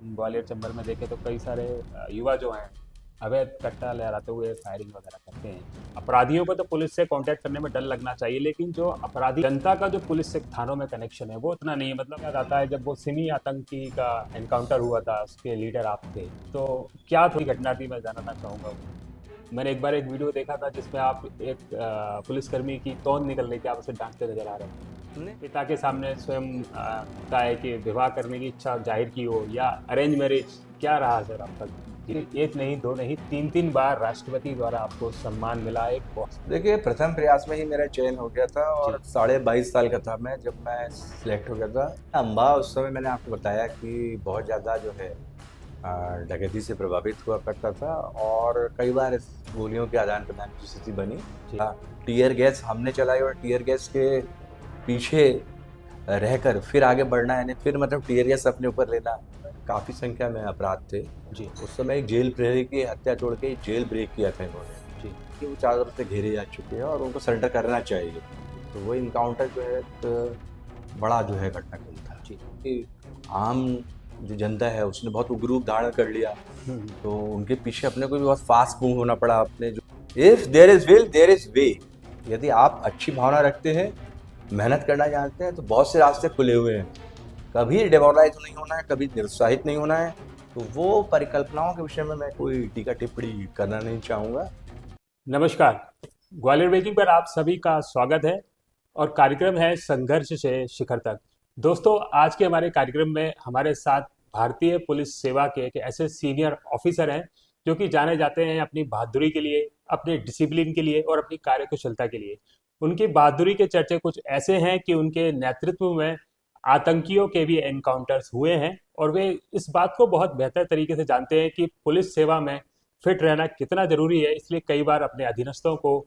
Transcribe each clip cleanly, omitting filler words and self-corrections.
ग्वालियर चंबल में देखें तो कई सारे युवा जो हैं अवैध कट्टा लहराते हुए फायरिंग वगैरह करते हैं। अपराधियों को तो पुलिस से कांटेक्ट करने में डर लगना चाहिए, लेकिन जो अपराधी जनता का जो पुलिस से थानों में कनेक्शन है वो उतना नहीं है। मतलब याद आता है जब वो सिमी आतंकी का एनकाउंटर हुआ था, उसके लीडर आप थे, तो क्या थोड़ी घटना थी, मैं जानना चाहूंगा। मैंने एक बार एक वीडियो देखा था जिसमें आप एक पुलिसकर्मी की तौंद निकल रही थी, आप उसे डांटते नजर आ रहे थे। अपने पिता के सामने स्वयं होता है कि विवाह करने की इच्छा जाहिर की हो, या अरेंज मैरिज, क्या रहा सर आपका? एक नहीं, दो नहीं, तीन तीन बार राष्ट्रपति द्वारा आपको सम्मान मिला, एक बहुत। देखिए, प्रथम प्रयास में ही मेरा चयन हो गया था और जी। 22.5 साल का था मैं जब मैं सिलेक्ट हो गया था। अम्बा उस समय मैंने आपको बताया कि बहुत ज़्यादा जो है डकैती से प्रभावित हुआ करता था और कई बार इस गोलियों के आदान प्रदान की स्थिति बनी। जी। टीयर गैस हमने चलाई और टीयर गैस के पीछे रहकर फिर आगे बढ़ना, यानी फिर मतलब टीयर गैस अपने ऊपर लेना, काफ़ी संख्या में अपराध थे। जी। उस समय एक जेल प्रहरी की हत्या तोड़ के जेल ब्रेक किया था इन्होंने जी। कि वो चारों तरफ से घेरे जा चुके हैं और उनको सरेंडर करना चाहिए। तो वो इनकाउंटर जो है एक बड़ा जो है घटनाक्रम था जी। कि आम जो जनता है उसने बहुत उग्र रूप धारण कर लिया। हम्म। तो उनके पीछे अपने को भी बहुत फास्ट मूव होना पड़ा। अपने जो if there is will there is way, यदि आप अच्छी भावना रखते हैं, मेहनत करना जानते हैं, तो बहुत से रास्ते खुले हुए हैं। कभी डिमोरलाइज नहीं होना है, कभी निरुत्साहित नहीं होना है। तो वो परिकल्पनाओं के विषय में मैं कोई टीका टिप्पणी करना नहीं चाहूँगा। नमस्कार, ग्वालियर ब्रेकिंग पर आप सभी का स्वागत है। और कार्यक्रम है संघर्ष से शिखर तक। दोस्तों, आज के हमारे कार्यक्रम में हमारे साथ भारतीय पुलिस सेवा के एक ऐसे सीनियर ऑफिसर हैं जो कि जाने जाते हैं अपनी बहादुरी के लिए, अपने डिसिप्लिन के लिए और अपनी कार्यकुशलता के लिए। उनकी बहादुरी के चर्चे कुछ ऐसे हैं कि उनके नेतृत्व में आतंकियों के भी एनकाउंटर्स हुए हैं, और वे इस बात को बहुत बेहतर तरीके से जानते हैं कि पुलिस सेवा में फिट रहना कितना जरूरी है। इसलिए कई बार अपने अधीनस्थों को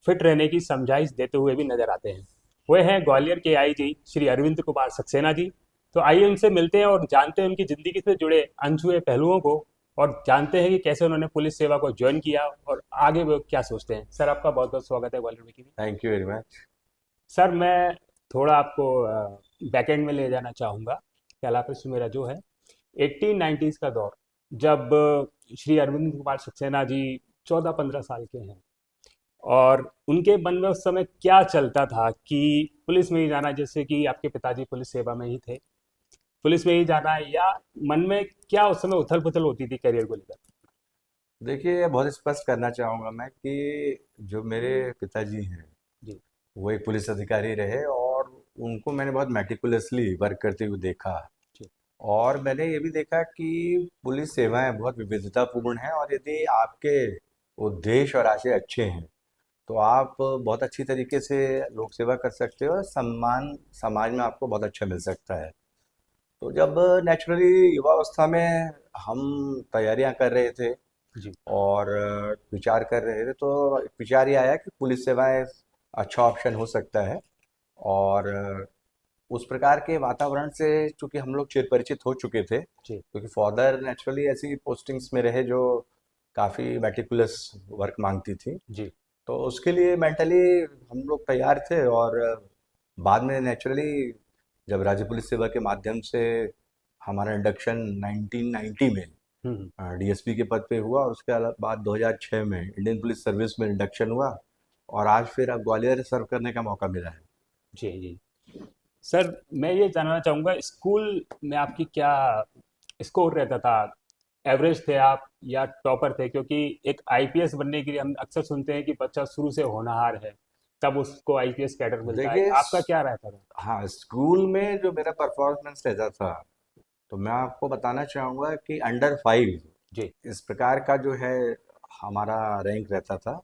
फिट रहने की समझाइश देते हुए भी नजर आते हैं। वे हैं ग्वालियर के आईजी श्री अरविंद कुमार सक्सेना जी। तो आइए उनसे मिलते हैं और जानते हैं उनकी जिंदगी से जुड़े अनछुए पहलुओं को, और जानते हैं कि कैसे उन्होंने पुलिस सेवा को ज्वाइन किया और आगे वो क्या सोचते हैं। सर, आपका बहुत बहुत स्वागत है ग्वालियर में। Thank you very much. Sir, मैं थोड़ा आपको बैकएंड में ले जाना चाहूँगा। कैलापस मेरा जो है 1890s का दौर, जब श्री अरविंद कुमार सक्सेना जी 14-15 साल के हैं, और उनके मन में उस समय क्या चलता था कि पुलिस में ही जाना, जैसे कि आपके पिताजी पुलिस सेवा में ही थे, पुलिस में ही जाना, या मन में क्या उस समय उथल पुथल होती थी करियर को लेकर? देखिए, बहुत स्पष्ट करना चाहूँगा मैं कि जो मेरे पिताजी हैं, जी। वो एक पुलिस अधिकारी रहे और उनको मैंने बहुत मेटिकुलसली वर्क करते हुए देखा। जी। और मैंने ये भी देखा कि पुलिस सेवाएं बहुत विविधतापूर्ण हैं और यदि आपके उद्देश्य और आशय अच्छे हैं, तो आप बहुत अच्छी तरीके से लोक सेवा कर सकते हो और सम्मान समाज में आपको बहुत अच्छा मिल सकता है। तो जब नेचुरली युवावस्था में हम तैयारियां कर रहे थे जी। और विचार कर रहे थे, तो एक विचार ये आया कि पुलिस सेवाएं अच्छा ऑप्शन हो सकता है। और उस प्रकार के वातावरण से चूंकि हम लोग चिर परिचित हो चुके थे, जी। क्योंकि फादर नेचुरली ऐसी पोस्टिंग्स में रहे जो काफ़ी मेटिकुलस वर्क मांगती थी। जी। तो उसके लिए मेंटली हम लोग तैयार थे। और बाद में नेचुरली जब राज्य पुलिस सेवा के माध्यम से हमारा इंडक्शन 1990 में हम्म। डीएसपी के पद पे हुआ और उसके बाद 2006 में इंडियन पुलिस सर्विस में इंडक्शन हुआ और आज फिर अब ग्वालियर सर्व करने का मौका मिला है। जी। जी। सर, मैं ये जानना चाहूँगा, स्कूल में आपकी क्या स्कोर रहता था? एवरेज थे आप या टॉपर थे? क्योंकि एक आईपीएस बनने के लिए हम अक्सर सुनते हैं कि बच्चा शुरू से होनहार है, तब उसको आईपीएस कैडर मिलता है। देखिए, आपका क्या रहता था? हाँ, स्कूल में जो मेरा परफॉर्मेंस रहता था, तो मैं आपको बताना चाहूँगा कि अंडर 5 जी। इस प्रकार का जो है हमारा रैंक रहता था।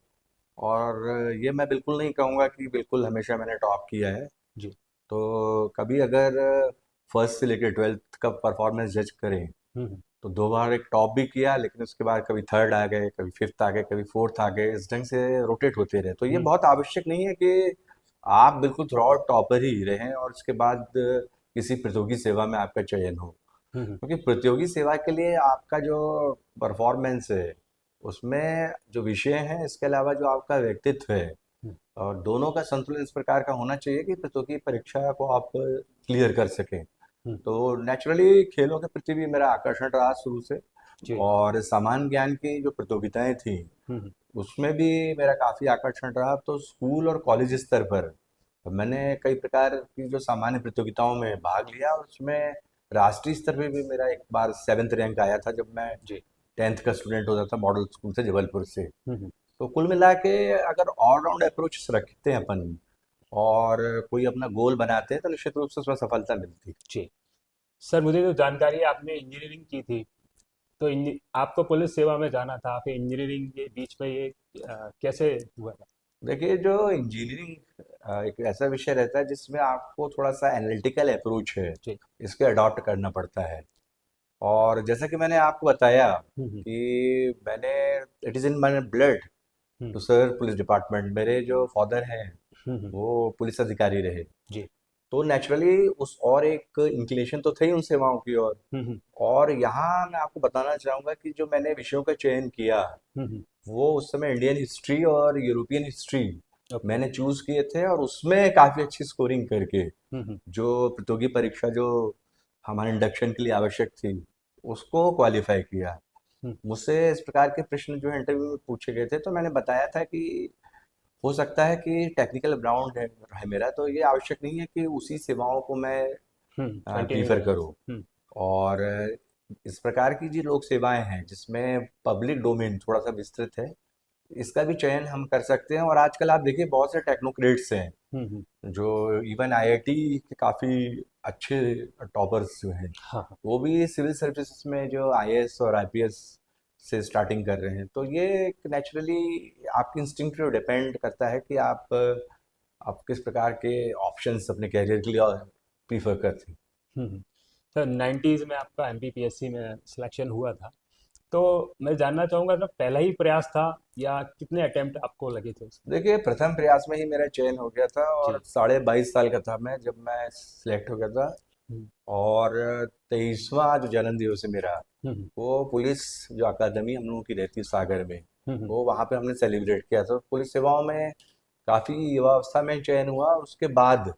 और ये मैं बिल्कुल नहीं कहूँगा कि बिल्कुल हमेशा मैंने टॉप किया है। जी। तो कभी अगर फर्स्ट से लेकर 12th का परफॉर्मेंस जज करें, हम्म। तो 2 बार एक टॉप भी किया, लेकिन उसके बाद कभी थर्ड आ गए, कभी फिफ्थ आ गए, कभी फोर्थ आ गए, इस ढंग से रोटेट होते रहे। तो ये हम्म। बहुत आवश्यक नहीं है कि आप बिल्कुल थ्रू आउट टॉपर ही रहें और उसके बाद किसी प्रतियोगी सेवा में आपका चयन हो। हम्म। क्योंकि प्रतियोगी सेवा के लिए आपका जो परफॉर्मेंस है, उसमें जो विषय है, इसके अलावा जो आपका व्यक्तित्व है, हम्म। और दोनों का संतुलन इस प्रकार का होना चाहिए कि प्रतियोगी परीक्षा को आप क्लियर कर सकें। हम्म। तो नेचुरली खेलों के प्रति भी मेरा आकर्षण रहा शुरू से। जी। और सामान्य ज्ञान की जो प्रतियोगिताएं थी हम्म। उसमें भी मेरा काफी आकर्षण रहा। तो स्कूल और कॉलेज स्तर पर मैंने कई प्रकार की जो सामान्य प्रतियोगिताओं में भाग लिया, और उसमें राष्ट्रीय स्तर पे भी मेरा एक बार 7th रैंक आया था, जब मैं जी। 10th का स्टूडेंट होता था मॉडल स्कूल से जबलपुर से। हम्म। तो कुल मिला के अगर ऑलराउंड अप्रोच रखते हैं अपन और कोई अपना गोल बनाते हैं तो निश्चित रूप से उसमें सफलता मिलती है। जी। सर, मुझे जो जानकारी है, आपने इंजीनियरिंग की थी, तो आपको पुलिस सेवा में जाना था, फिर इंजीनियरिंग के बीच में ये कैसे हुआ था? देखिए, जो इंजीनियरिंग एक ऐसा विषय रहता है जिसमें आपको थोड़ा सा एनालिटिकल अप्रोच है, जी। इसके अडॉप्ट करना पड़ता है। और जैसा कि मैंने आपको बताया हम्म। कि मैंने it is in my blood hmm. To serve police department. मेरे जो फादर हैं हम्म। वो पुलिस अधिकारी रहे। जी। तो नेचुरली उस और एक इंक्लिनेशन तो थी उन सेवाओं की ओर। हम्म। और यहाँ मैं आपको बताना चाहूँगा कि जो मैंने विषयों का चयन किया हम्म। वो उस समय इंडियन हिस्ट्री और यूरोपियन हिस्ट्री ओके। मैंने चूज किए थे, और उसमें काफ़ी अच्छी स्कोरिंग करके हम्म। जो प्रतियोगी परीक्षा जो हमारे इंडक्शन के लिए आवश्यक थी उसको क्वालिफाई किया। हम्म। मुझसे इस प्रकार के प्रश्न जो इंटरव्यू में पूछे गए थे, तो मैंने बताया था कि हो सकता है कि टेक्निकल बैकग्राउंड है मेरा, तो ये आवश्यक नहीं है कि उसी सेवाओं को मैं कंटिन्यू प्रीफर करें। करूं। और इस प्रकार की जो लोक सेवाएं हैं जिसमें पब्लिक डोमेन थोड़ा सा विस्तृत है, इसका भी चयन हम कर सकते हैं। और आजकल आप देखिए बहुत से टेक्नोक्रेट्स हैं हम्म। जो इवन आईआईटी के काफ़ी अच्छे टॉपर्स जो हैं, हाँ, हाँ। वो भी सिविल सर्विसेज में जो आईएएस और आईपीएस से स्टार्टिंग कर रहे हैं। तो ये नेचुरली आपके इंस्टिंक्ट पे डिपेंड करता है कि आप किस प्रकार के ऑप्शंस अपने कैरियर के लिए प्रीफर करते हैं। हम्म। सर, 90s में आपका एमपीपीएससी में सिलेक्शन हुआ था, तो मैं जानना चाहूँगा, सर, पहला ही प्रयास था या कितने अटेम्प्ट आपको लगे थे उसमें? देखिए, प्रथम प्रयास में ही मेरा चयन हो गया था, और जी। 22.5 साल का था मैं जब मैं सिलेक्ट हो गया था। हम्म। और 23वां जो जन्म दिवस है मेरा, हम्म। वो पुलिस जो अकादमी हम लोगों की रहती है सागर में, हम्म। वो वहाँ पे हमने सेलिब्रेट किया था। पुलिस सेवाओं में काफ़ी युवावस्था में चयन हुआ, और उसके बाद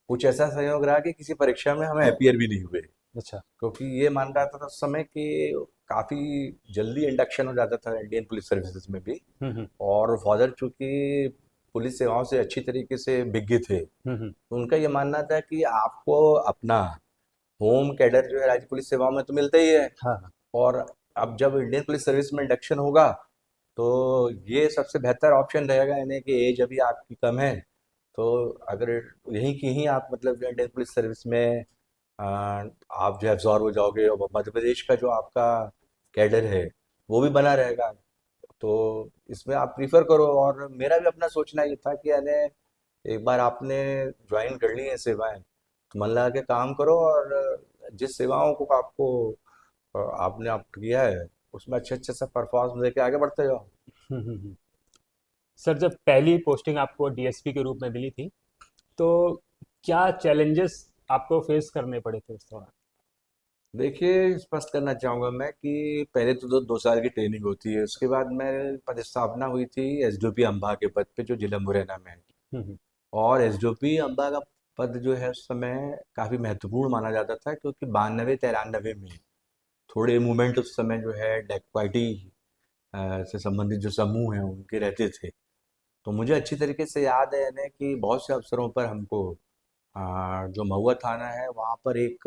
कुछ ऐसा संयोग रहा कि किसी परीक्षा में हमें अपियर भी नहीं हुए, अच्छा। क्योंकि ये मान रहा था उस समय कि काफ़ी जल्दी इंडक्शन हो जाता था इंडियन पुलिस सर्विसेज में भी। हम्म। और फादर चूंकि पुलिस सेवाओं से अच्छी तरीके से विज्ञ थे, हम्म। तो उनका ये मानना था कि आपको अपना होम कैडर जो है राज्य पुलिस सेवाओं में तो मिलता ही है, हाँ, हाँ। और अब जब इंडियन पुलिस सर्विस में इंडक्शन होगा तो ये सबसे बेहतर ऑप्शन रहेगा, यानी कि एज अभी आपकी कम है। तो अगर यहीं की ही आप मतलब जो इंडियन पुलिस सर्विस में आप जो एब्जॉर्व हो जाओगे, और मध्य प्रदेश का जो आपका कैडर है वो भी बना रहेगा, तो इसमें आप प्रीफर करो। और मेरा भी अपना सोचना ये था कि यानी एक बार आपने ज्वाइन कर ली है सेवाएं, तो मन लगा के काम करो, और जिस सेवाओं को आपको आपने आप किया है उसमें अच्छे अच्छे से परफॉर्मेंस देके आगे बढ़ते जाओ। हम्म। सर, जब पहली पोस्टिंग आपको डीएसपी के रूप में मिली थी, तो क्या चैलेंजेस आपको फेस करने पड़े थे उस दौरान? देखिए, स्पष्ट करना चाहूँगा मैं कि पहले तो 2 साल की ट्रेनिंग होती है, उसके बाद मेरी पदस्थापना हुई थी एसडीओपी अम्बा के पद पे, जो जिला मुरैना में है। हम्म। और एसडीओपी अम्बा का पद जो है उस समय काफ़ी महत्वपूर्ण माना जाता था, क्योंकि 92-93 में थोड़े मूवमेंट उस समय जो है डैकपार्टी से संबंधित जो समूह हैं उनके रहते थे। तो मुझे अच्छी तरीके से याद है यानी कि बहुत से अवसरों पर हमको जो महुआ थाना है वहाँ पर एक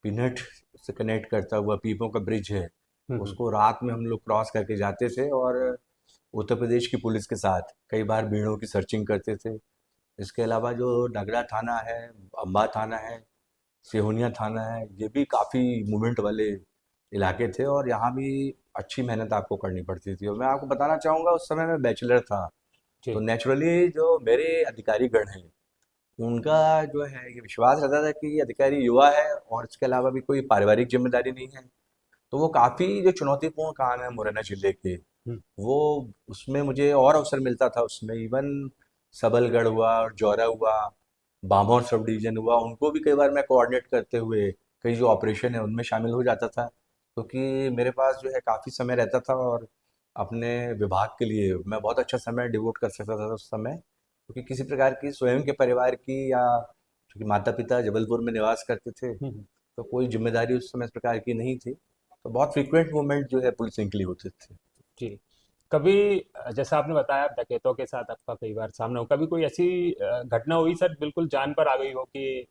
पीनट से कनेक्ट करता हुआ पीपों का ब्रिज है, हम्म। उसको रात में हम लोग क्रॉस करके जाते थे, और उत्तर प्रदेश की पुलिस के साथ कई बार भीड़ों की सर्चिंग करते थे। इसके अलावा जो नगड़ा थाना है, अम्बा थाना है, सिहोनिया थाना है, ये भी काफ़ी मूवमेंट वाले इलाके थे, और यहाँ भी अच्छी मेहनत आपको करनी पड़ती थी। और मैं आपको बताना चाहूँगा उस समय मैं बैचलर था, तो जी। नेचुरली जो मेरे अधिकारीगण हैं उनका जो है ये विश्वास रहता था कि ये अधिकारी युवा है, और इसके अलावा भी कोई पारिवारिक जिम्मेदारी नहीं है। तो वो काफ़ी जो चुनौतीपूर्ण काम है मुरैना जिले के, हम्म। वो उसमें मुझे और अवसर मिलता था। उसमें इवन सबलगढ़ हुआ, और जौरा हुआ, बामौर सब डिवीजन हुआ, उनको भी कई बार मैं कोऑर्डिनेट करते हुए कई जो ऑपरेशन है उनमें शामिल हो जाता था, क्योंकि मेरे पास जो है काफ़ी समय रहता था, और अपने विभाग के लिए मैं बहुत अच्छा समय डिवोट कर सकता था उस समय, क्योंकि किसी प्रकार की स्वयं के परिवार की या क्योंकि माता पिता जबलपुर में निवास करते थे, हम्म, तो कोई जिम्मेदारी उस समय इस प्रकार की नहीं थी, तो बहुत फ्रीक्वेंट मूवमेंट जो है पुलिसिंग के लिए होते थे। जी। कभी जैसा आपने बताया डकैतों के साथ आपका कई बार सामना हो, कभी कोई ऐसी घटना हुई सर बिल्कुल जान पर आ गई हो कि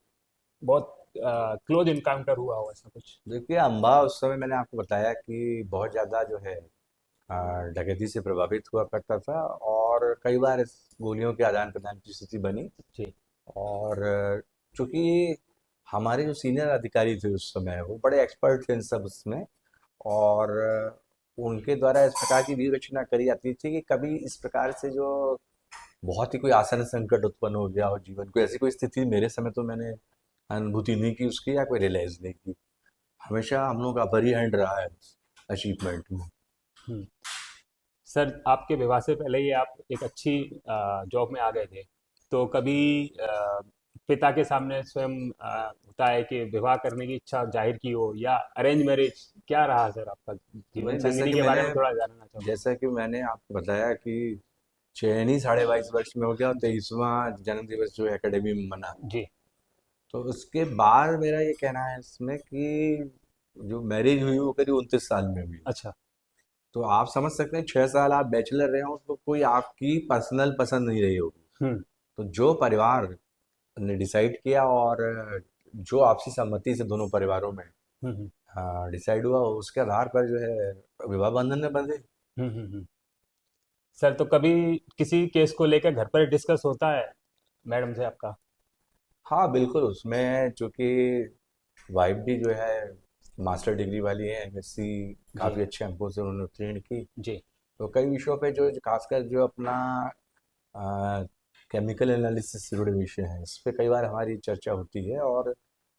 बहुत क्लोज इनकाउंटर हुआ हो ऐसा कुछ? देखिए, अम्बा उस समय मैंने आपको बताया कि बहुत ज़्यादा जो है डकैती से प्रभावित हुआ करता था, और कई बार इस गोलियों के आदान प्रदान की स्थिति बनी। जी। और चूंकि हमारे जो सीनियर अधिकारी थे उस समय, वो बड़े एक्सपर्ट थे इन सब उसमें, और उनके द्वारा इस प्रकार की व्यूह रचना करी जाती थी कि कभी इस प्रकार से जो बहुत ही कोई आसन संकट उत्पन्न हो गया हो जीवन को, ऐसी कोई स्थिति मेरे समय तो मैंने अनुभूति नहीं की उसकी, या कोई रियलाइज नहीं की। हमेशा हम लोग का अपर ही हैंड रहा है अचीवमेंट में। हम्म। सर आपके विवाह से पहले ही आप एक अच्छी जॉब में आ गए थे, तो कभी पिता के सामने स्वयं होता है कि विवाह करने की इच्छा जाहिर की हो, या अरेंज मैरिज क्या रहा सर आपका जीवन नहीं, संगिनी के बारे में थोड़ा जानना चाहूँगा। जैसा कि मैंने आपको बताया कि चयन ही 22.5 वर्ष में हो गया, और जी। 23वां जन्म दिवस जो है एकेडमी में मना। जी। तो उसके बाद मेरा ये कहना है इसमें कि जो मैरिज हुई वो करीब 29 साल में हुई। अच्छा। तो आप समझ सकते हैं, 6 साल आप बैचलर रहे हो तो कोई आपकी पर्सनल पसंद नहीं रही होगी। हम्म। तो जो परिवार ने डिसाइड किया, और जो आपसी सहमति से दोनों परिवारों में हम्म। डिसाइड हुआ, उसके आधार पर जो है विवाह बंधन में बंधे। हम्म। सर तो कभी किसी केस को लेकर घर पर डिस्कस होता है मैडम से आपका? हाँ बिल्कुल, उसमें चूंकि वाइफ भी जो है मास्टर डिग्री वाली है, एमएससी जी। काफ़ी अच्छे अंकों से उन्होंने उत्तीर्ण की। जी। तो कई विषयों पे जो खासकर जो अपना केमिकल एनालिसिस से जुड़े विषय हैं, इस पे कई बार हमारी चर्चा होती है, और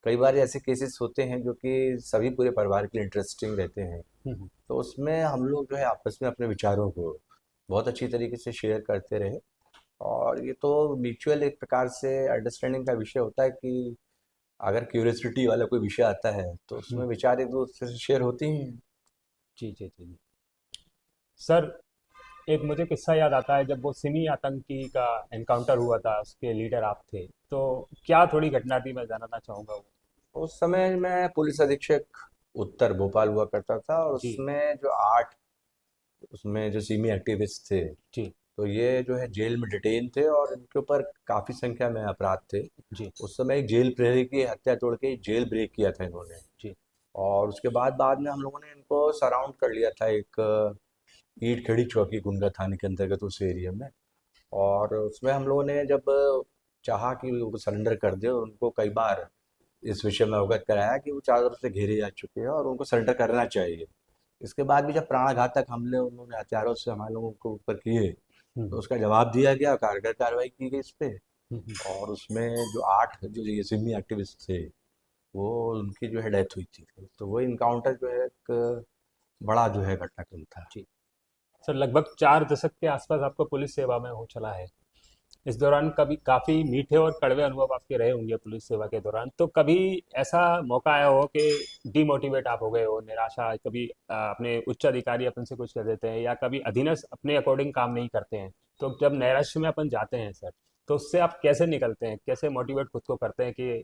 कई बार ऐसे केसेस होते हैं जो कि सभी पूरे परिवार के लिए इंटरेस्टिंग रहते हैं। हम्म। तो उसमें हम लोग जो है आपस में अपने विचारों को बहुत अच्छी तरीके से शेयर करते रहे, और ये तो म्यूचुअल एक प्रकार से अंडरस्टैंडिंग का विषय होता है कि अगर क्यूरियोसिटी वाला कोई विषय आता है तो उसमें हम्म। विचार एक दूसरे से शेयर होते ही हैं। जी जी जी जी। सर एक मुझे किस्सा याद आता है, जब वो सिमी आतंकी का एनकाउंटर हुआ था, उसके लीडर आप थे, तो क्या थोड़ी घटना थी, मैं जानना चाहूंगा वो। उस समय मैं पुलिस अधीक्षक उत्तर भोपाल हुआ करता था, और जी। उसमें जो 8 उसमें जो सिमी एक्टिविस्ट थे, जी। तो ये जो है जेल में डिटेन थे, और इनके ऊपर काफ़ी संख्या में अपराध थे। जी। उस समय एक जेल प्रहरी की हत्या तोड़ के जेल ब्रेक किया था इन्होंने। जी। और उसके बाद बाद में हम लोगों ने इनको सराउंड कर लिया था एक ईंट खेड़ी चौकी गुंडा थाने के अंतर्गत उस एरिया में। और उसमें हम लोगों ने जब चाहा कि वो सरेंडर कर दे, और उनको कई बार इस विषय में अवगत कराया कि वो चारों तरफ से घेरे जा चुके हैं और उनको सरेंडर करना चाहिए। इसके बाद भी जब प्राणघातक हमले उन्होंने हथियारों से हमारे लोगों के ऊपर किए, तो हम्म। उसका जवाब दिया गया, कारगर कार्रवाई की गई इस पे। हम्म। और उसमें जो 8 जो ये सिमी एक्टिविस्ट थे, वो उनकी जो है डेथ हुई थी। तो वो इनकाउंटर जो है एक बड़ा जो है घटनाक्रम था। जी। सर लगभग 4 दशक के आसपास आपको पुलिस सेवा में हो चला है। इस दौरान कभी काफी मीठे और कड़वे अनुभव आपके रहे होंगे पुलिस सेवा के दौरान, तो कभी ऐसा मौका आया हो कि डिमोटिवेट आप हो गए हो, निराशा, कभी अपने उच्च अधिकारी अपन से कुछ कह देते हैं, या कभी अधीनस्थ अपने अकॉर्डिंग काम नहीं करते हैं, तो जब नैराश्य में अपन जाते हैं सर, तो उससे आप कैसे निकलते हैं, कैसे मोटिवेट खुद को करते हैं कि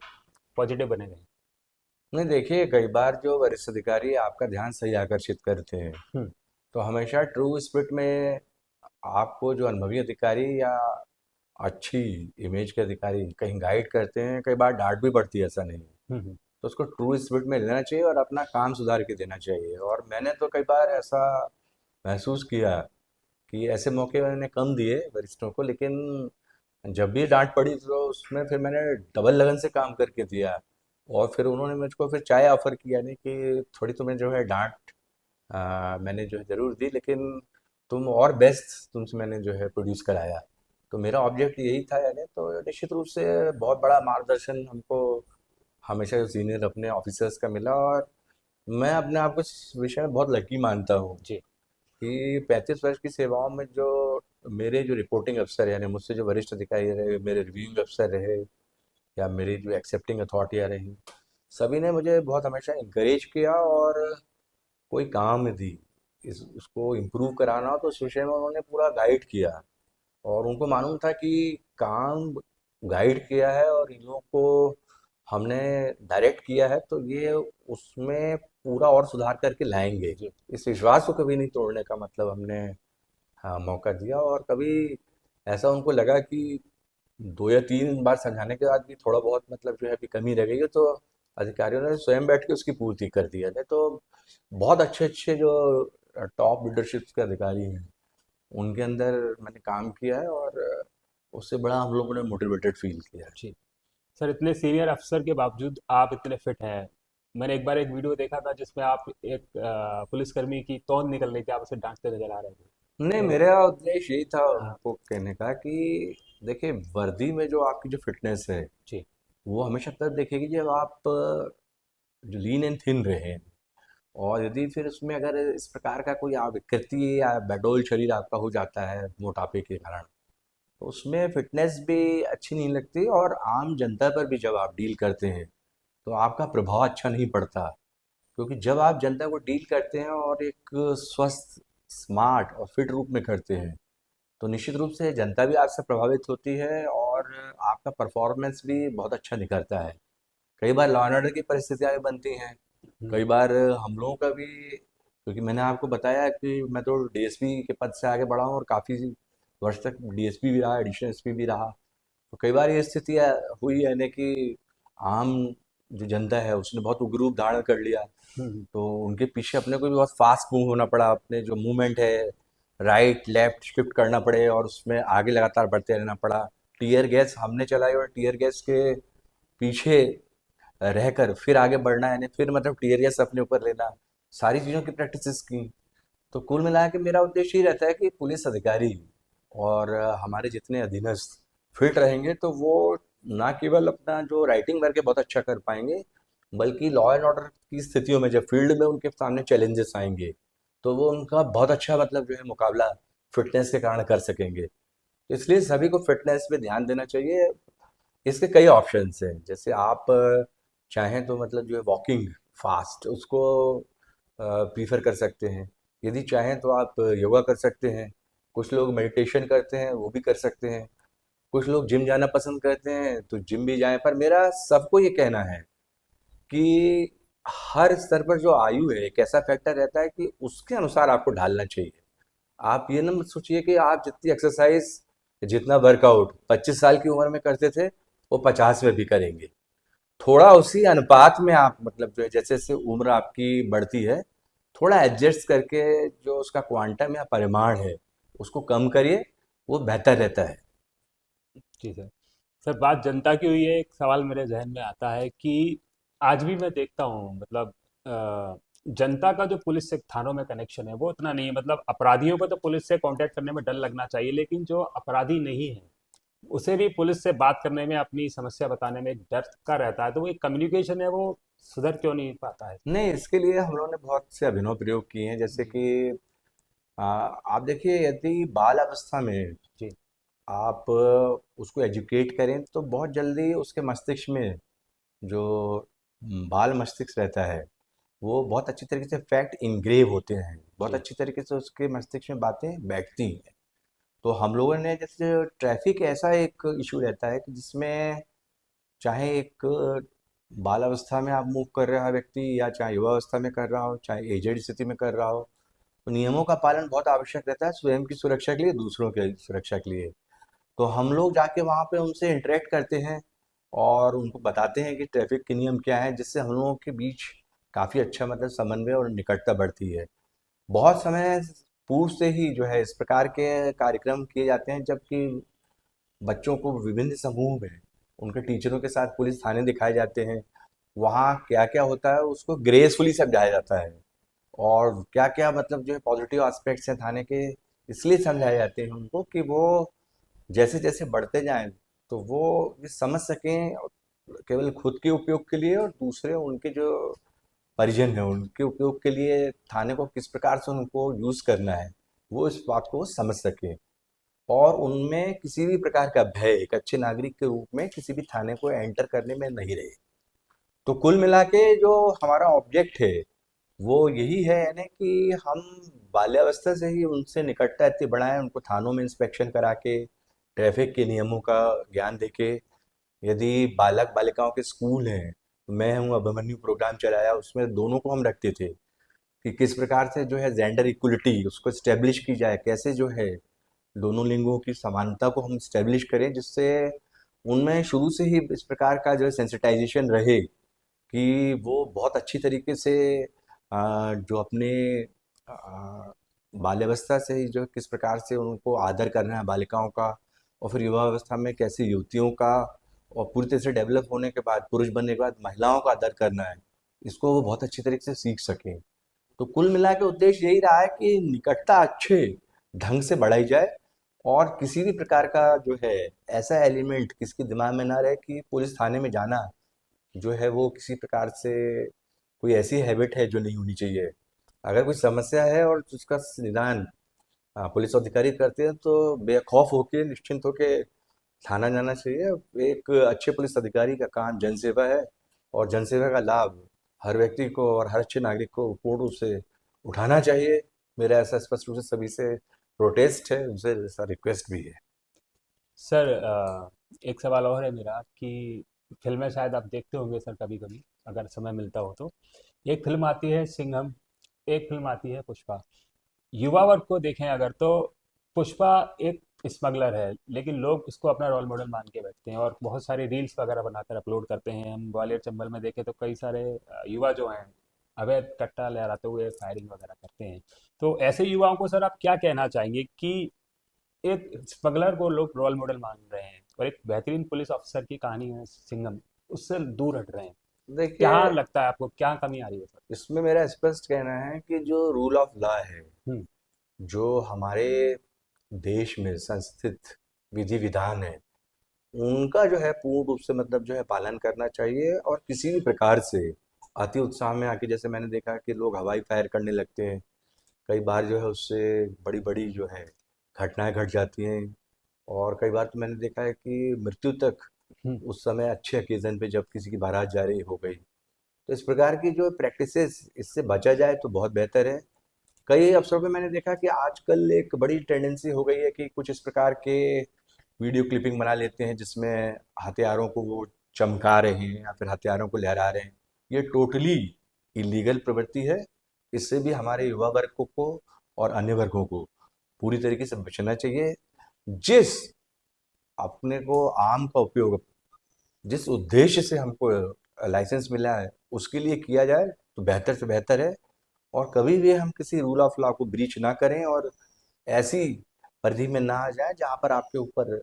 पॉजिटिव बने रहें? नहीं, देखिए, कई बार जो वरिष्ठ अधिकारी आपका ध्यान सही आकर्षित करते हैं, हम्म। तो हमेशा ट्रू स्पिरिट में आपको जो अनुभवी अधिकारी या अच्छी इमेज के अधिकारी कहीं गाइड करते हैं, कई बार डांट भी पड़ती है, ऐसा नहीं है। हम्म। तो उसको ट्रू स्पिरिट में लेना चाहिए और अपना काम सुधार के देना चाहिए। और मैंने तो कई बार ऐसा महसूस किया कि ऐसे मौके मैंने कम दिए वरिष्ठों को, लेकिन जब भी डांट पड़ी तो उसमें फिर मैंने डबल लगन से काम करके दिया। और फिर उन्होंने मुझको फिर चाय ऑफर किया, नहीं कि थोड़ी तुम्हें जो है डांट मैंने जो है ज़रूर दी, लेकिन तुम और बेस्ट तुमसे मैंने जो है प्रोड्यूस कराया। तो मेरा ऑब्जेक्ट यही था, यानी तो निश्चित रूप से बहुत बड़ा मार्गदर्शन हमको हमेशा जो सीनियर अपने ऑफिसर्स का मिला। और मैं अपने आप को इस विषय में बहुत लकी मानता हूँ जी। कि 35 वर्ष की सेवाओं में जो मेरे जो रिपोर्टिंग अफसर यानी मुझसे जो वरिष्ठ अधिकारी रहे, मेरे रिव्यूइंग अफसर रहे, या मेरी जो एक्सेप्टिंग अथॉरिटियाँ रही, सभी ने मुझे बहुत हमेशा इंकरेज किया। और कोई काम दी इस उसको इम्प्रूव कराना हो तो उस विषय में उन्होंने पूरा गाइड किया। और उनको मालूम था कि काम गाइड किया है और इन लोगों को हमने डायरेक्ट किया है, तो ये उसमें पूरा और सुधार करके लाएंगे। जी। इस विश्वास को कभी नहीं तोड़ने का मतलब हमने, हाँ, मौका दिया। और कभी ऐसा उनको लगा कि 2 या 3 बार समझाने के बाद भी थोड़ा बहुत मतलब जो है अभी कमी रह गई है, तो अधिकारियों ने स्वयं बैठ के उसकी पूर्ति कर दिया है। तो बहुत अच्छे अच्छे जो टॉप लीडरशिप के अधिकारी हैं उनके अंदर मैंने काम किया है, और उससे बड़ा हम लोगों ने मोटिवेटेड फील किया है। जी। सर, इतने सीनियर अफसर के बावजूद आप इतने फिट हैं। मैंने एक बार एक वीडियो देखा था जिसमें आप एक पुलिसकर्मी की तौन निकल रही थी, आप उसे डांटते नजर आ रहे थे। नहीं, तो मेरा उद्देश्य यही था हाँ। उनको कहने का कि देखिए, वर्दी में जो आपकी जो फिटनेस है जी। वो हमेशा तब देखेगी जब आप जो लीन एंड थिन रहे। और यदि फिर उसमें अगर इस प्रकार का कोई आप विकृति या बेडोल शरीर आपका हो जाता है मोटापे के कारण, तो उसमें फिटनेस भी अच्छी नहीं लगती, और आम जनता पर भी जब आप डील करते हैं तो आपका प्रभाव अच्छा नहीं पड़ता। क्योंकि जब आप जनता को डील करते हैं और एक स्वस्थ, स्मार्ट और फिट रूप में करते हैं, तो निश्चित रूप से जनता भी आपसे प्रभावित होती है और आपका परफॉर्मेंस भी बहुत अच्छा निकलता है। कई बार लॉ एंड ऑर्डर की परिस्थितियां भी बनती हैं। हम्म। कई बार हम लोगों का भी, क्योंकि मैंने आपको बताया कि मैं तो डीएसपी के पद से आगे बढ़ा हूँ और काफ़ी वर्ष तक डीएसपी भी रहा, एडिशनल एसपी भी रहा। तो कई बार ये स्थिति हुई है ना कि आम जो जनता है उसने बहुत उग्र रूप धारण कर लिया, हम्म। तो उनके पीछे अपने को भी बहुत फास्ट मूव होना पड़ा। अपने जो मूवमेंट है, राइट लेफ्ट शिफ्ट करना पड़े और उसमें आगे लगातार बढ़ते रहना पड़ा। टीयर गैस हमने चलाई और टीयर गैस के पीछे रहकर फिर आगे बढ़ना, यानी फिर मतलब टीयर गैस अपने ऊपर लेना, सारी चीज़ों की प्रैक्टिस की। तो कुल मिला के मेरा उद्देश्य ही रहता है कि पुलिस अधिकारी और हमारे जितने अधीनस्थ फिट रहेंगे तो वो ना केवल अपना जो राइटिंग वर्क है बहुत अच्छा कर पाएंगे, बल्कि लॉ एंड ऑर्डर की स्थितियों में जब फील्ड में उनके सामने चैलेंजेस आएंगे तो वो उनका बहुत अच्छा मतलब जो है मुकाबला फिटनेस के कारण कर सकेंगे। तो इसलिए सभी को फिटनेस पे ध्यान देना चाहिए। इसके कई ऑप्शंस हैं, जैसे आप चाहें तो मतलब जो है वॉकिंग फास्ट उसको प्रीफर कर सकते हैं। यदि चाहें तो आप योगा कर सकते हैं। कुछ लोग मेडिटेशन करते हैं, वो भी कर सकते हैं। कुछ लोग जिम जाना पसंद करते हैं तो जिम भी जाएं। पर मेरा सबको ये कहना है कि हर स्तर पर जो आयु है एक ऐसा फैक्टर रहता है कि उसके अनुसार आपको ढालना चाहिए। आप ये ना मत सोचिए कि आप जितनी एक्सरसाइज, जितना वर्कआउट 25 साल की उम्र में करते थे वो 50 में भी करेंगे। थोड़ा उसी अनुपात में आप मतलब जो है जैसे जैसे उम्र आपकी बढ़ती है, थोड़ा एडजस्ट करके जो उसका क्वांटम या परिमाण है उसको कम करिए, वो बेहतर रहता है। जी सर। सर, बात जनता की हुई है, एक सवाल मेरे जहन में आता है कि आज भी मैं देखता हूँ, मतलब जनता का जो पुलिस से थानों में कनेक्शन है वो उतना नहीं है। मतलब अपराधियों को तो पुलिस से कांटेक्ट करने में डर लगना चाहिए, लेकिन जो अपराधी नहीं है उसे भी पुलिस से बात करने में, अपनी समस्या बताने में एक डर का रहता है। तो वो एक कम्युनिकेशन है, वो सुधर क्यों नहीं पाता है? नहीं, इसके लिए हम लोगों ने बहुत से अभिनव प्रयोग किए हैं, जैसे जी। कि आप देखिए, यदि बाल अवस्था में जी। आप उसको एजुकेट करें तो बहुत जल्दी उसके मस्तिष्क में जो बाल मस्तिष्क रहता है वो बहुत अच्छी तरीके से फैक्ट इनग्रेव होते हैं, बहुत जी। अच्छी तरीके से उसके मस्तिष्क में बातें बैठती हैं। तो हम लोगों ने, जैसे ट्रैफिक ऐसा एक इशू रहता है कि जिसमें चाहे एक बाल अवस्था में आप मूव कर रहा व्यक्ति या चाहे युवा अवस्था में कर रहा हो, चाहे एजेड स्थिति में कर रहा हो, तो नियमों का पालन बहुत आवश्यक रहता है, स्वयं की सुरक्षा के लिए, दूसरों की सुरक्षा के लिए। तो हम लोग जाके वहाँ पे उनसे इंटरेक्ट करते हैं और उनको बताते हैं कि ट्रैफिक के नियम क्या हैं, जिससे हम लोगों के बीच काफ़ी अच्छा मतलब समन्वय और निकटता बढ़ती है। बहुत समय पूर्व से ही जो है इस प्रकार के कार्यक्रम किए जाते हैं, जबकि बच्चों को विभिन्न समूह में उनके टीचरों के साथ पुलिस थाने दिखाए जाते हैं। वहाँ क्या क्या होता है उसको ग्रेसफुली समझाया जाता है, और क्या क्या मतलब जो है पॉजिटिव एस्पेक्ट्स हैं थाने के, इसलिए समझाए जाते हैं उनको कि वो जैसे जैसे बढ़ते जाएं तो वो ये समझ सकें, केवल खुद के उपयोग के लिए और दूसरे उनके जो परिजन हैं उनके उपयोग के लिए थाने को किस प्रकार से उनको यूज़ करना है, वो इस बात को समझ सकें। और उनमें किसी भी प्रकार का भय एक अच्छे नागरिक के रूप में किसी भी थाने को एंटर करने में नहीं रहे। तो कुल मिला के जो हमारा ऑब्जेक्ट है वो यही है, यानी कि हम बाल्यावस्था से ही उनसे निकटता इतनी बढ़ाएं, उनको थानों में इंस्पेक्शन करा के ट्रैफिक के नियमों का ज्ञान देके यदि बालक बालिकाओं के स्कूल हैं, तो मैं हूँ अभिमन्यु प्रोग्राम चलाया, उसमें दोनों को हम रखते थे कि किस प्रकार से जो है जेंडर इक्वलिटी उसको स्टेब्लिश की जाए, कैसे जो है दोनों लिंगों की समानता को हम स्टेब्लिश करें, जिससे उनमें शुरू से ही इस प्रकार का जो है सेंसिटाइजेशन रहे कि वो बहुत अच्छी तरीके से जो अपने आ, बाल्यावस्था से ही जो किस प्रकार से उनको आदर करना है बालिकाओं का, और फिर युवा अवस्था में कैसे युवतियों का, और पूरी तरह से डेवलप होने के बाद पुरुष बनने के बाद महिलाओं का आदर करना है, इसको वो बहुत अच्छी तरीके से सीख सकें। तो कुल मिला के उद्देश्य यही रहा है कि निकटता अच्छे ढंग से बढ़ाई जाए, और किसी भी प्रकार का जो है ऐसा एलिमेंट किसी के दिमाग में ना रहे कि पुलिस थाने में जाना जो है वो किसी प्रकार से कोई ऐसी हैबिट है जो नहीं होनी चाहिए। अगर कोई समस्या है और उसका निदान पुलिस अधिकारी करते हैं तो बेखौफ होके निश्चिंत होके थाना जाना चाहिए। एक अच्छे पुलिस अधिकारी का काम जनसेवा है, और जनसेवा का लाभ हर व्यक्ति को और हर अच्छे नागरिक को पूर्ण रूप से उठाना चाहिए। मेरा ऐसा स्पष्ट रूप से सभी से प्रोटेस्ट है, उनसे ऐसा रिक्वेस्ट भी है। सर एक सवाल और है मेरा कि फिल्में शायद आप देखते होंगे सर कभी कभी, अगर समय मिलता हो तो। एक फिल्म आती है सिंघम, एक फिल्म आती है पुष्पा। युवा वर्ग को देखें अगर तो पुष्पा एक स्मगलर है, लेकिन लोग उसको अपना रोल मॉडल मान के बैठते हैं और बहुत सारे रील्स वगैरह बनाकर अपलोड करते हैं। हम ग्वालियर चंबल में देखें तो कई सारे युवा जो हैं अवैध कट्टा लहराते हुए फायरिंग वगैरह करते हैं। तो ऐसे युवाओं को सर आप क्या कहना चाहेंगे कि एक स्मगलर को लोग रोल मॉडल मान रहे हैं और एक बेहतरीन पुलिस ऑफिसर की कहानी है सिंघम, उससे दूर हट रहे हैं? क्या देखिए, लगता है आपको, क्या कमी आ रही है सर? इसमें मेरा स्पष्ट कहना है कि जो रूल ऑफ लॉ है, हम्म। जो हमारे देश में संस्थित विधि विधान है, उनका जो है पूर्ण रूप से मतलब जो है पालन करना चाहिए, और किसी भी प्रकार से अति उत्साह में आके, जैसे मैंने देखा कि लोग हवाई फायर करने लगते हैं, कई बार जो है उससे बड़ी बड़ी जो है घटनाएं घट जाती हैं, और कई बार तो मैंने देखा है कि मृत्यु तक हम्म। उस समय अच्छे ओकेजन पे जब किसी की बारात जा रही हो गई। तो इस प्रकार की जो प्रैक्टिसेस, इससे बचा जाए तो बहुत बेहतर है। कई अवसरों पे मैंने देखा कि आजकल एक बड़ी टेंडेंसी हो गई है कि कुछ इस प्रकार के वीडियो क्लिपिंग बना लेते हैं जिसमें हथियारों को वो चमका रहे हैं या फिर हथियारों को लहरा रहे हैं। ये टोटली इलीगल प्रवृत्ति है। इससे भी हमारे युवा वर्ग को और अन्य वर्गों को पूरी तरीके से बचना चाहिए। जिस अपने को आम का उपयोग जिस उद्देश्य से हमको लाइसेंस मिला है उसके लिए किया जाए तो बेहतर से बेहतर है, और कभी भी हम किसी रूल ऑफ लॉ को ब्रीच ना करें और ऐसी परिधि में ना आ जाए जहाँ पर आपके ऊपर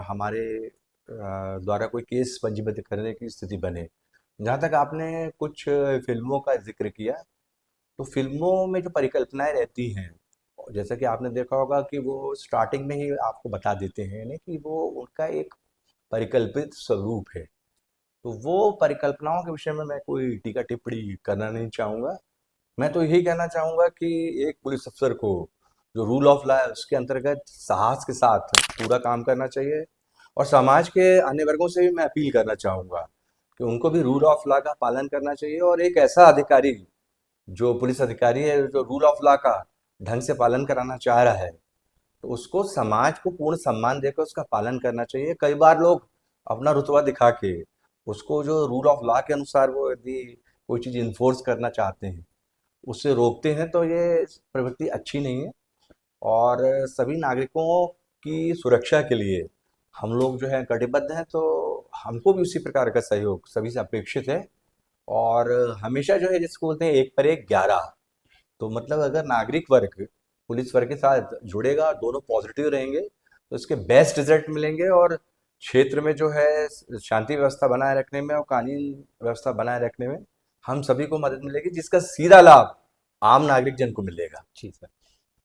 हमारे द्वारा कोई केस पंजीबद्ध करने की स्थिति बने। जहाँ तक आपने कुछ फिल्मों का जिक्र किया, तो फिल्मों में जो परिकल्पनाएं रहती हैं, जैसा कि आपने देखा होगा कि वो स्टार्टिंग में ही आपको बता देते हैं ना कि वो उनका एक परिकल्पित स्वरूप है। तो वो परिकल्पनाओं के विषय में मैं कोई टीका टिप्पणी करना नहीं चाहूँगा। मैं तो यही कहना चाहूँगा कि एक पुलिस अफ़सर को जो रूल ऑफ लॉ है उसके अंतर्गत साहस के साथ पूरा काम करना चाहिए, और समाज के अन्य वर्गों से भी मैं अपील करना चाहूँगा कि उनको भी रूल ऑफ लॉ का पालन करना चाहिए, और एक ऐसा अधिकारी जो पुलिस अधिकारी है जो रूल ऑफ लॉ का ढंग से पालन कराना चाह रहा है, तो उसको समाज को पूर्ण सम्मान देकर उसका पालन करना चाहिए। कई बार लोग अपना रुतबा दिखा के उसको जो रूल ऑफ लॉ के अनुसार वो यदि कोई चीज़ इन्फोर्स करना चाहते हैं, उससे रोकते हैं, तो ये प्रवृत्ति अच्छी नहीं है। और सभी नागरिकों की सुरक्षा के लिए हम लोग जो है कटिबद्ध हैं, तो हमको भी उसी प्रकार का सहयोग सभी से अपेक्षित है। और हमेशा जो है जिसको बोलते हैं एक पर एक 11, तो मतलब अगर नागरिक वर्ग पुलिस वर्ग के साथ जुड़ेगा, दोनों पॉजिटिव रहेंगे, तो इसके बेस्ट रिजल्ट मिलेंगे, और क्षेत्र में जो है शांति व्यवस्था बनाए रखने में और कानून व्यवस्था बनाए रखने में हम सभी को मदद मिलेगी, जिसका सीधा लाभ आम नागरिक जन को मिलेगा। जी सर।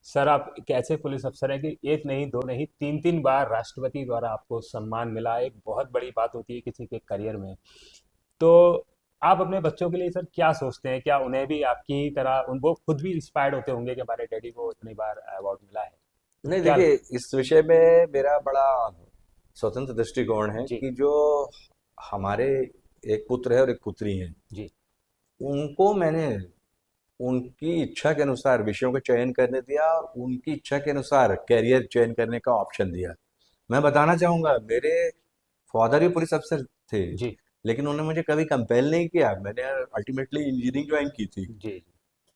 सर आप एक ऐसे पुलिस अफसर हैं कि एक नहीं, दो नहीं, तीन तीन बार राष्ट्रपति द्वारा आपको सम्मान मिला, एक बहुत बड़ी बात होती है किसी के करियर में। तो आप अपने बच्चों के लिए सर क्या सोचते हैं? क्या उन्हें भी आपकी तरह, उन वो खुद भी इंस्पायर्ड होते होंगे कि हमारे डैडी को इतनी बार अवार्ड मिला है? तो नहीं, क्या? देखिए, इस विषय में मेरा बड़ा स्वतंत्र दृष्टिकोण है जी। कि जो हमारे एक पुत्र है और एक पुत्री है, जी। उनको मैंने उनकी इच्छा के अनुसार विषयों का चयन करने दिया, और उनकी इच्छा के अनुसार कैरियर चयन करने का ऑप्शन दिया। मैं बताना चाहूँगा, मेरे फादर भी पुलिस अफसर थे, जी लेकिन उन्होंने मुझे कभी कंपेल नहीं किया। मैंने अल्टीमेटली इंजीनियरिंग ज्वाइन की थी। जी।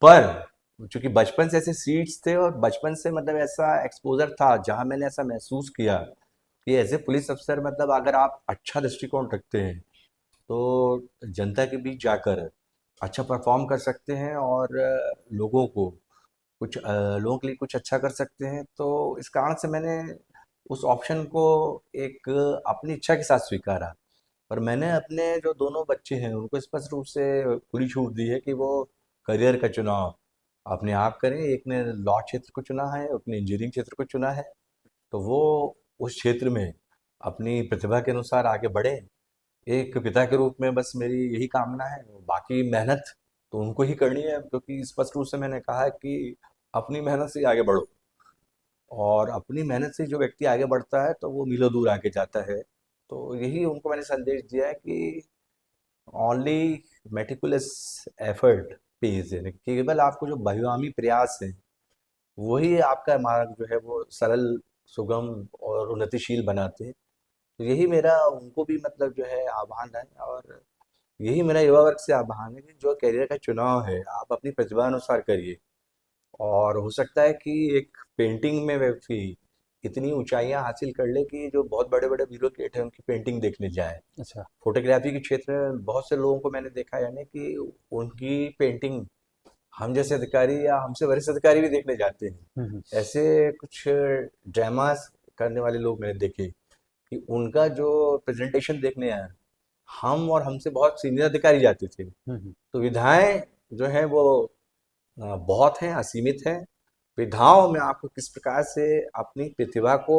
पर चूंकि बचपन से ऐसे सीड्स थे और बचपन से मतलब ऐसा एक्सपोजर था जहां मैंने ऐसा महसूस किया कि एज ए पुलिस अफसर मतलब अगर आप अच्छा दृष्टिकोण रखते हैं तो जनता के बीच जाकर अच्छा परफॉर्म कर सकते हैं और लोगों को लोगों के लिए कुछ अच्छा कर सकते हैं। तो इस कारण से मैंने उस ऑप्शन को एक अपनी इच्छा के साथ स्वीकारा। पर मैंने अपने जो दोनों बच्चे हैं उनको स्पष्ट रूप से खुली छूट दी है कि वो करियर का चुनाव अपने आप करें। एक ने लॉ क्षेत्र को चुना है, एक ने इंजीनियरिंग क्षेत्र को चुना है, तो वो उस क्षेत्र में अपनी प्रतिभा के अनुसार आगे बढ़े। एक पिता के रूप में बस मेरी यही कामना है। बाकी मेहनत तो उनको ही करनी है, क्योंकि स्पष्ट रूप से मैंने कहा है कि अपनी मेहनत से ही आगे बढ़ो। और अपनी मेहनत से जो व्यक्ति आगे बढ़ता है तो वो मीलों दूर आगे जाता है। तो यही उनको मैंने संदेश दिया है कि ओनली मेटिकुलस एफर्ट पेज, यानी कि केवल आपको जो बहुआमी प्रयास है वही आपका मार्ग जो है वो सरल, सुगम और उन्नतिशील बनाते हैं। तो यही मेरा उनको भी मतलब जो है आह्वान है, और यही मेरा युवा वर्ग से आह्वान है कि जो करियर का चुनाव है आप अपनी प्रतिभा अनुसार करिए। और हो सकता है कि एक पेंटिंग में व्यक्ति इतनी ऊंचाइयां हासिल कर ले कि जो बहुत बड़े बड़े ब्यूरोक्रेट हैं उनकी पेंटिंग देखने जाए। अच्छा। फोटोग्राफी के क्षेत्र में बहुत से लोगों को मैंने देखा है, यानी कि उनकी पेंटिंग हम जैसे अधिकारी या हमसे वरिष्ठ अधिकारी भी देखने जाते हैं। हम्म। ऐसे कुछ ड्रामास करने वाले लोग मैंने देखे कि उनका जो प्रेजेंटेशन देखने आया, हम और हमसे बहुत सीनियर अधिकारी जाते थे। हम्म। तो विधाएं जो है वो बहुत हैं, असीमित हैं। विधाओं में आपको किस प्रकार से अपनी प्रतिभा को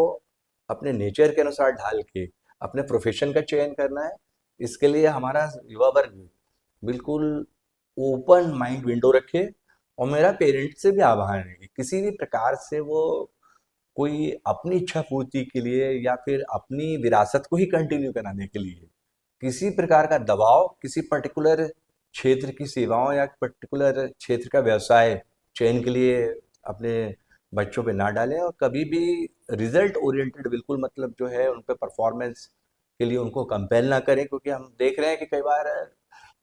अपने नेचर के अनुसार ढाल के अपने प्रोफेशन का चयन करना है, इसके लिए हमारा युवा वर्ग बिल्कुल ओपन माइंड विंडो रखे। और मेरा पेरेंट से भी आह्वान है कि किसी भी प्रकार से वो कोई अपनी इच्छा पूर्ति के लिए या फिर अपनी विरासत को ही कंटिन्यू कराने के लिए किसी प्रकार का दबाव, किसी पर्टिकुलर क्षेत्र की सेवाओं या पर्टिकुलर क्षेत्र का व्यवसाय चयन के लिए अपने बच्चों पे ना डालें। और कभी भी रिजल्ट ओरिएंटेड बिल्कुल मतलब जो है उन पे परफॉर्मेंस के लिए उनको कंपेल ना करें, क्योंकि हम देख रहे हैं कि कई बार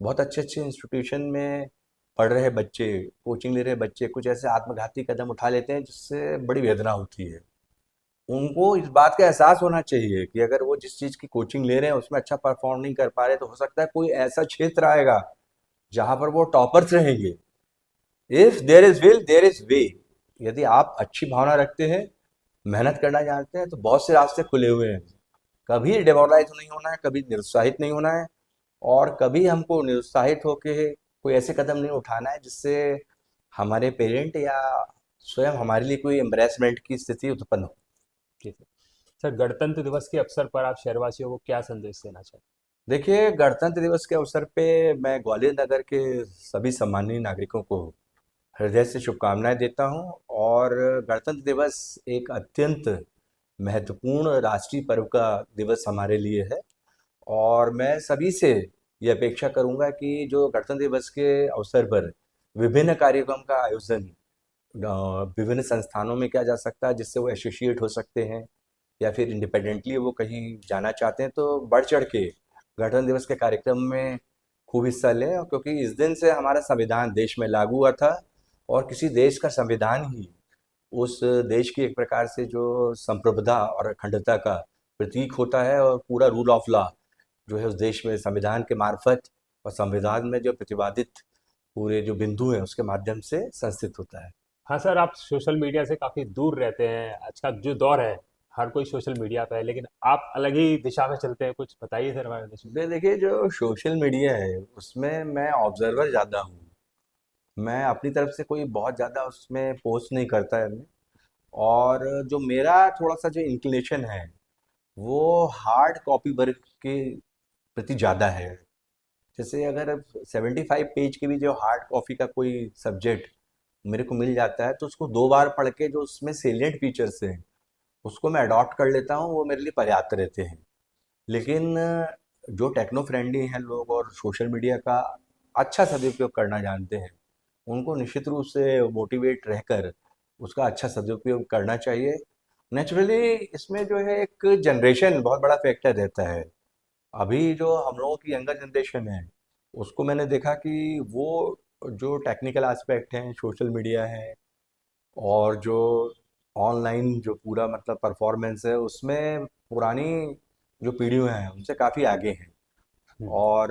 बहुत अच्छे अच्छे इंस्टीट्यूशन में पढ़ रहे बच्चे, कोचिंग ले रहे बच्चे कुछ ऐसे आत्मघाती कदम उठा लेते हैं जिससे बड़ी वेदना होती है। उनको इस बात का एहसास होना चाहिए कि अगर वो जिस चीज की कोचिंग ले रहे हैं उसमें अच्छा परफॉर्म नहीं कर पा रहे, तो हो सकता है कोई ऐसा क्षेत्र आएगा जहां पर वो टॉपर्स रहेंगे। If there is will there is way. यदि आप अच्छी भावना रखते हैं, मेहनत करना जानते हैं, तो बहुत से रास्ते खुले हुए हैं। कभी डिमोरलाइज नहीं होना है, कभी निरुत्साहित नहीं होना है, और कभी हमको निरुत्साहित होके कोई ऐसे कदम नहीं उठाना है जिससे हमारे पेरेंट या स्वयं हमारे लिए कोई एम्बरेसमेंट की स्थिति उत्पन्न हो। ठीक है सर, गणतंत्र दिवस के अवसर पर आप शहरवासियों को क्या संदेश देना चाहते देखिए, गणतंत्र दिवस के अवसर पे मैं ग्वालियर नगर के सभी सम्मानीय नागरिकों को हृदय से शुभकामनाएं देता हूं। और गणतंत्र दिवस एक अत्यंत महत्वपूर्ण राष्ट्रीय पर्व का दिवस हमारे लिए है। और मैं सभी से ये अपेक्षा करूंगा कि जो गणतंत्र दिवस के अवसर पर विभिन्न कार्यक्रम का आयोजन विभिन्न संस्थानों में किया जा सकता है, जिससे वो एसोसिएट हो सकते हैं या फिर इंडिपेंडेंटली वो कहीं जाना चाहते हैं, तो बढ़ चढ़ के गणतंत्र दिवस के कार्यक्रम में खूब हिस्सा लें। और क्योंकि इस दिन से हमारा संविधान देश में लागू हुआ था, और किसी देश का संविधान ही उस देश की एक प्रकार से जो संप्रभुता और अखंडता का प्रतीक होता है, और पूरा रूल ऑफ लॉ जो है उस देश में संविधान के मार्फत और संविधान में जो प्रतिपादित पूरे जो बिंदु हैं उसके माध्यम से संस्थित होता है। हाँ सर, आप सोशल मीडिया से काफ़ी दूर रहते हैं। आज का जो दौर है, हर कोई सोशल मीडिया पे है, लेकिन आप अलग ही दिशा में चलते हैं। कुछ बताइए सर हमारे देश में। देखिए, जो सोशल मीडिया है उसमें मैं ऑब्जर्वर ज़्यादा हूँ। मैं अपनी तरफ से कोई बहुत ज़्यादा उसमें पोस्ट नहीं करता है मैं। और जो मेरा थोड़ा सा जो इंक्लिनेशन है वो हार्ड कॉपी वर्क के प्रति ज़्यादा है। जैसे अगर 75 पेज की भी जो हार्ड कॉपी का कोई सब्जेक्ट मेरे को मिल जाता है, तो उसको 2 बार पढ़ के जो उसमें सेलिएंट फीचर्स हैं उसको मैं अडॉप्ट कर लेता हूँ, वो मेरे लिए पर्याप्त रहते हैं। लेकिन जो टेक्नो फ्रेंडली हैं लोग और सोशल मीडिया का अच्छा सदुपयोग करना जानते हैं, उनको निश्चित रूप से मोटिवेट रहकर उसका अच्छा सदुपयोग करना चाहिए। नेचुरली इसमें जो है एक जनरेशन बहुत बड़ा फैक्टर रहता है। अभी जो हम लोगों की यंगर जनरेशन है, उसको मैंने देखा कि वो जो टेक्निकल एस्पेक्ट हैं, सोशल मीडिया है, और जो ऑनलाइन जो पूरा मतलब परफॉर्मेंस है, उसमें पुरानी जो पीढ़ियां हैं उनसे काफ़ी आगे हैं। हम्म। और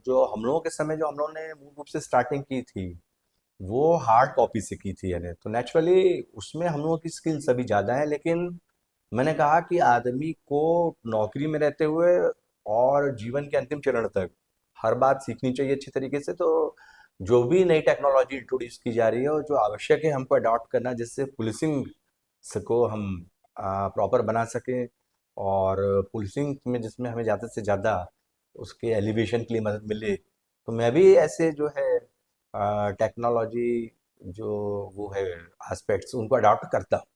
जो हम लोगों के समय जो हम लोगों ने मूल रूप से स्टार्टिंग की थी, वो हार्ड कॉपी से की थी, यानी तो नेचुरली उसमें हम लोगों की स्किल्स अभी ज़्यादा है। लेकिन मैंने कहा कि आदमी को नौकरी में रहते हुए और जीवन के अंतिम चरण तक हर बात सीखनी चाहिए अच्छी तरीके से। तो जो भी नई टेक्नोलॉजी इंट्रोड्यूस की जा रही है और जो आवश्यक है हमको अडॉप्ट करना, जिससे पुलिसिंग को हम प्रॉपर बना सकें, और पुलिसिंग में जिसमें हमें ज़्यादा से ज़्यादा उसके एलिवेशन के लिए मदद मिले, तो मैं भी ऐसे जो है टेक्नोलॉजी जो वो है एस्पेक्ट्स उनको अडॉप्ट करता हूँ।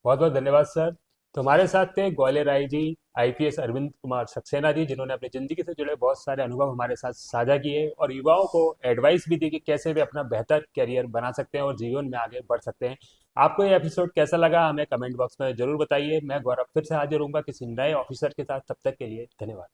बहुत बहुत धन्यवाद सर। तो हमारे साथ थे ग्वालियर आईजी आईपीएस अरविंद कुमार सक्सेना जी, जिन्होंने अपनी ज़िंदगी से जुड़े बहुत सारे अनुभव हमारे साथ साझा किए और युवाओं को एडवाइस भी दी कि कैसे वे अपना बेहतर करियर बना सकते हैं और जीवन में आगे बढ़ सकते हैं। आपको ये एपिसोड कैसा लगा हमें कमेंट बॉक्स में ज़रूर बताइए। मैं गौरव फिर से हाजिर होऊंगा किसी नए ऑफिसर के साथ। तब तक के लिए धन्यवाद।